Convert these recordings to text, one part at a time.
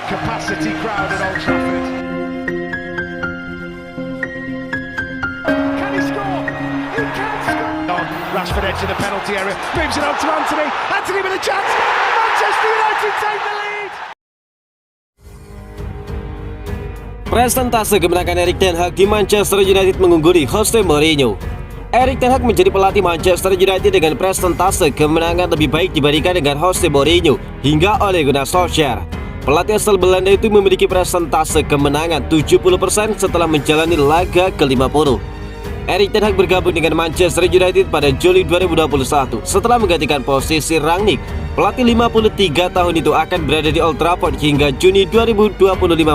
capacity crowd at Old Trafford. Can he score? He can score! Rashford edge of the penalty area, moves it on to Anthony. Anthony with a chance. Manchester United take the lead. Presentase kemenangan Erik ten Hag di Manchester United mengungguli Jose Mourinho. Erik ten Hag menjadi pelatih Manchester United dengan presentase kemenangan lebih baik dibandingkan dengan Jose Mourinho hingga Ole Gunnar Solskjaer. Pelatih asal Belanda itu memiliki presentase kemenangan 70% setelah menjalani laga ke-50. Erik ten Hag bergabung dengan Manchester United pada Juli 2021 setelah menggantikan posisi Rangnick. Pelatih 53 tahun itu akan berada di Old Trafford hingga Juni 2025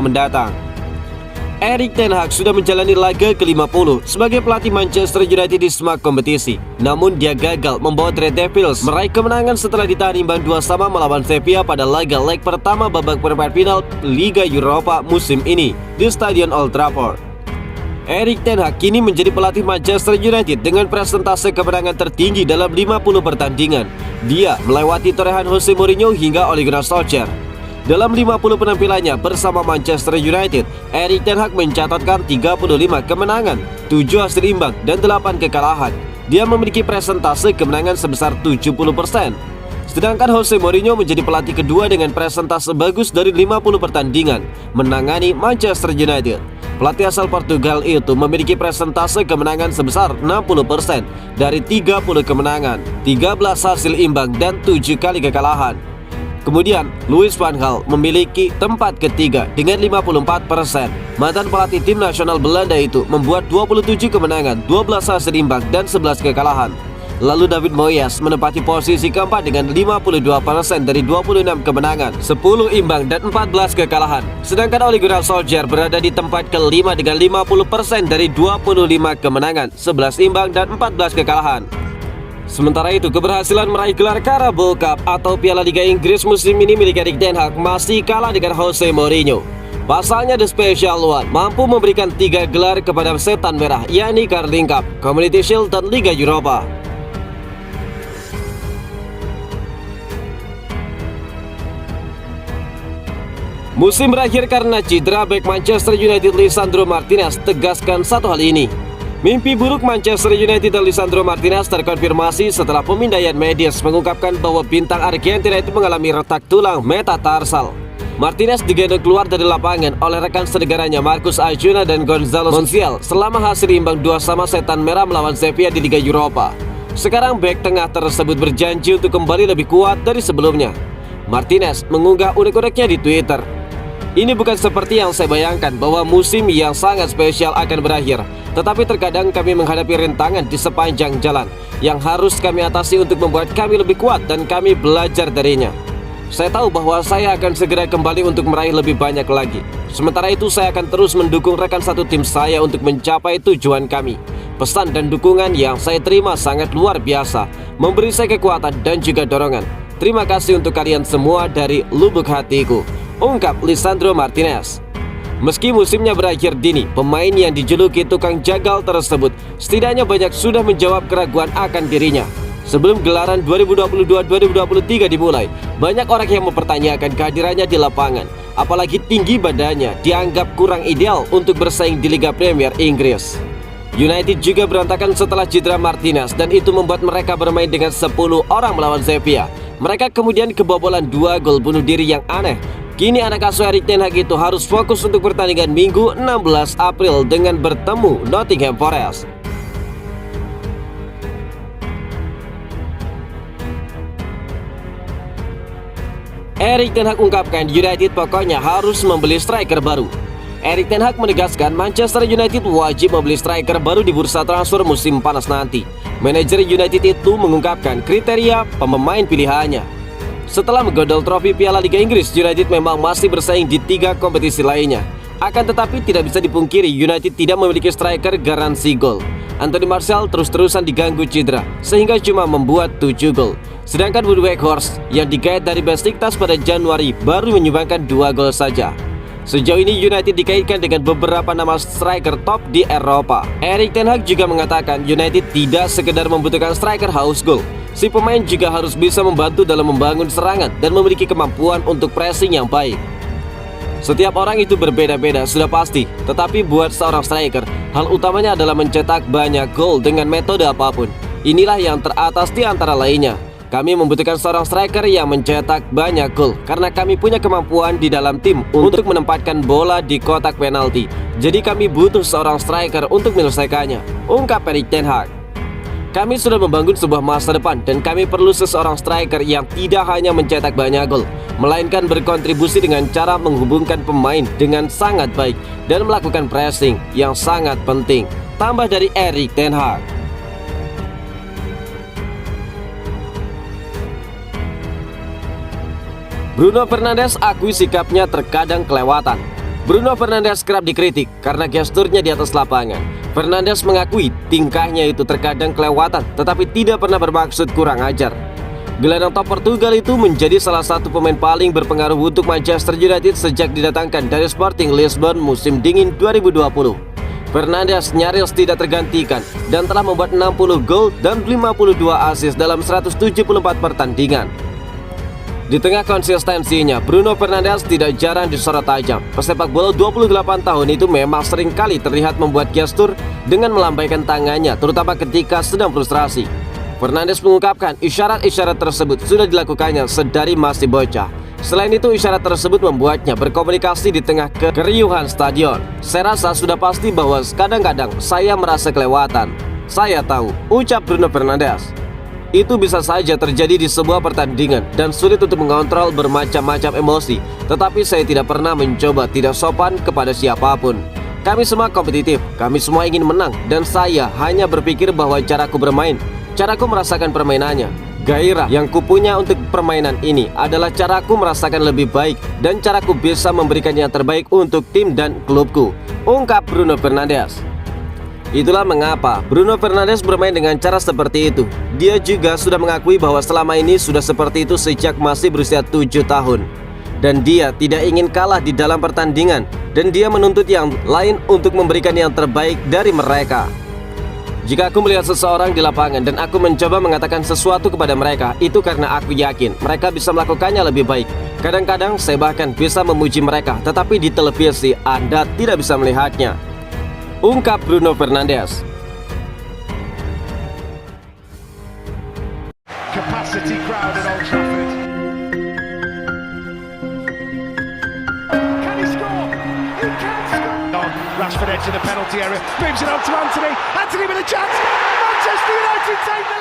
mendatang. Erik ten Hag sudah menjalani laga ke-50 sebagai pelatih Manchester United di semua kompetisi. Namun dia gagal membawa Red Devils meraih kemenangan setelah ditahan imbang 2-2 melawan Sevilla pada laga leg pertama babak perempat final Liga Eropa musim ini di Stadion Old Trafford. Erik ten Hag kini menjadi pelatih Manchester United dengan presentase kemenangan tertinggi dalam 50 pertandingan. Dia melewati torehan Jose Mourinho hingga Ole Gunnar Solskjaer. Dalam 50 penampilannya bersama Manchester United, Erik ten Hag mencatatkan 35 kemenangan, 7 hasil imbang, dan 8 kekalahan. Dia memiliki presentase kemenangan sebesar 70%. Sedangkan Jose Mourinho menjadi pelatih kedua dengan presentase bagus dari 50 pertandingan, menangani Manchester United. Pelatih asal Portugal itu memiliki presentase kemenangan sebesar 60% dari 30 kemenangan, 13 hasil imbang, dan 7 kali kekalahan. Kemudian, Louis van Gaal memiliki tempat ketiga dengan 54%. Mantan pelatih tim nasional Belanda itu membuat 27 kemenangan, 12 hasil imbang, dan 11 kekalahan. Lalu David Moyes menempati posisi keempat dengan 52% dari 26 kemenangan, 10 imbang, dan 14 kekalahan. Sedangkan Ole Gunnar Solskjaer berada di tempat kelima dengan 50% dari 25 kemenangan, 11 imbang, dan 14 kekalahan. Sementara itu, keberhasilan meraih gelar Carabao Cup atau Piala Liga Inggris musim ini milik Erik ten Hag masih kalah dengan Jose Mourinho. Pasalnya The Special One mampu memberikan 3 gelar kepada Setan Merah, yakni Carling Cup, Community Shield, dan Liga Eropa. Musim berakhir karena cedera bek Manchester United Lisandro Martinez tegaskan satu hal ini. Mimpi buruk Manchester United dan Lisandro Martinez terkonfirmasi setelah pemindaian Medias mengungkapkan bahwa bintang Argentina itu mengalami retak tulang metatarsal. Martinez digendong keluar dari lapangan oleh rekan senegaranya Marcus Acuna dan Gonzalo Montiel selama hasil imbang 2-2 Setan Merah melawan Sevilla di Liga Eropa. Sekarang bek tengah tersebut berjanji untuk kembali lebih kuat dari sebelumnya. Martinez mengunggah unek-uneknya di Twitter. Ini bukan seperti yang saya bayangkan bahwa musim yang sangat spesial akan berakhir. Tetapi terkadang kami menghadapi rintangan di sepanjang jalan yang harus kami atasi untuk membuat kami lebih kuat dan kami belajar darinya. Saya tahu bahwa saya akan segera kembali untuk meraih lebih banyak lagi. Sementara itu saya akan terus mendukung rekan satu tim saya untuk mencapai tujuan kami. Pesan dan dukungan yang saya terima sangat luar biasa, memberi saya kekuatan dan juga dorongan. Terima kasih untuk kalian semua dari lubuk hatiku, ungkap Lisandro Martinez. Meski musimnya berakhir dini, pemain yang dijuluki tukang jagal tersebut setidaknya banyak sudah menjawab keraguan akan dirinya. Sebelum gelaran 2022-2023 dimulai, banyak orang yang mempertanyakan kehadirannya di lapangan. Apalagi tinggi badannya dianggap kurang ideal untuk bersaing di Liga Premier Inggris. United juga berantakan setelah cedera Martinez dan itu membuat mereka bermain dengan 10 orang melawan Sevilla. Mereka kemudian kebobolan 2 gol bunuh diri yang aneh. Kini anak asuh Erik ten Hag itu harus fokus untuk pertandingan Minggu 16 April dengan bertemu Nottingham Forest. Erik ten Hag ungkapkan United pokoknya harus membeli striker baru. Erik ten Hag menegaskan Manchester United wajib membeli striker baru di bursa transfer musim panas nanti. Manajer United itu mengungkapkan kriteria pemain pilihannya. Setelah menggondol trofi Piala Liga Inggris, United memang masih bersaing di 3 kompetisi lainnya. Akan tetapi tidak bisa dipungkiri United tidak memiliki striker garansi gol. Anthony Martial terus-terusan diganggu cedera sehingga cuma membuat 7 gol. Sedangkan Wout Weghorst yang digait dari Besiktas pada Januari baru menyumbangkan 2 gol saja. Sejauh ini United dikaitkan dengan beberapa nama striker top di Eropa. Erik ten Hag juga mengatakan United tidak sekedar membutuhkan striker haus gol. Si pemain juga harus bisa membantu dalam membangun serangan dan memiliki kemampuan untuk pressing yang baik. Setiap orang itu berbeda-beda, sudah pasti. Tetapi buat seorang striker, hal utamanya adalah mencetak banyak gol dengan metode apapun. Inilah yang teratas di antara lainnya. Kami membutuhkan seorang striker yang mencetak banyak gol karena kami punya kemampuan di dalam tim untuk menempatkan bola di kotak penalti. Jadi kami butuh seorang striker untuk menyelesaikannya, ungkap Erik ten Hag. Kami sudah membangun sebuah masa depan dan kami perlu seseorang striker yang tidak hanya mencetak banyak gol, melainkan berkontribusi dengan cara menghubungkan pemain dengan sangat baik dan melakukan pressing yang sangat penting. Tambah dari Erik ten Hag. Bruno Fernandes akui sikapnya terkadang kelewatan. Bruno Fernandes kerap dikritik karena gesturnya di atas lapangan. Fernandes mengakui tingkahnya itu terkadang kelewatan, tetapi tidak pernah bermaksud kurang ajar. Gelandang top Portugal itu menjadi salah satu pemain paling berpengaruh untuk Manchester United sejak didatangkan dari Sporting Lisbon musim dingin 2020. Fernandes nyaris tidak tergantikan dan telah membuat 60 gol dan 52 assist dalam 174 pertandingan. Di tengah konsistensinya, Bruno Fernandes tidak jarang disorot tajam. Pesepak bola 28 tahun itu memang sering kali terlihat membuat gestur dengan melambaikan tangannya, terutama ketika sedang frustrasi. Fernandes mengungkapkan isyarat-isyarat tersebut sudah dilakukannya sedari masih bocah. Selain itu, isyarat tersebut membuatnya berkomunikasi di tengah keriuhan stadion. Saya rasa sudah pasti bahwa kadang-kadang saya merasa kelewatan. Saya tahu, ucap Bruno Fernandes. Itu bisa saja terjadi di sebuah pertandingan dan sulit untuk mengontrol bermacam-macam emosi. Tetapi saya tidak pernah mencoba tidak sopan kepada siapapun. Kami semua kompetitif, kami semua ingin menang, dan saya hanya berpikir bahwa caraku bermain, caraku merasakan permainannya, gairah yang kupunya untuk permainan ini adalah caraku merasakan lebih baik dan caraku bisa memberikan yang terbaik untuk tim dan klubku, ungkap Bruno Fernandes. Itulah mengapa Bruno Fernandes bermain dengan cara seperti itu. Dia juga sudah mengakui bahwa selama ini sudah seperti itu sejak masih berusia 7 tahun. Dan dia tidak ingin kalah di dalam pertandingan. Dan dia menuntut yang lain untuk memberikan yang terbaik dari mereka. Jika aku melihat seseorang di lapangan dan aku mencoba mengatakan sesuatu kepada mereka, itu karena aku yakin mereka bisa melakukannya lebih baik. Kadang-kadang saya bahkan bisa memuji mereka, tetapi di televisi Anda tidak bisa melihatnya, ungkap Bruno Fernandes. Capacity crowd at Old Trafford. Can he score? He can score. Rashford edge of the penalty area, moves it on to Anthony. Anthony with a chance. Manchester United take the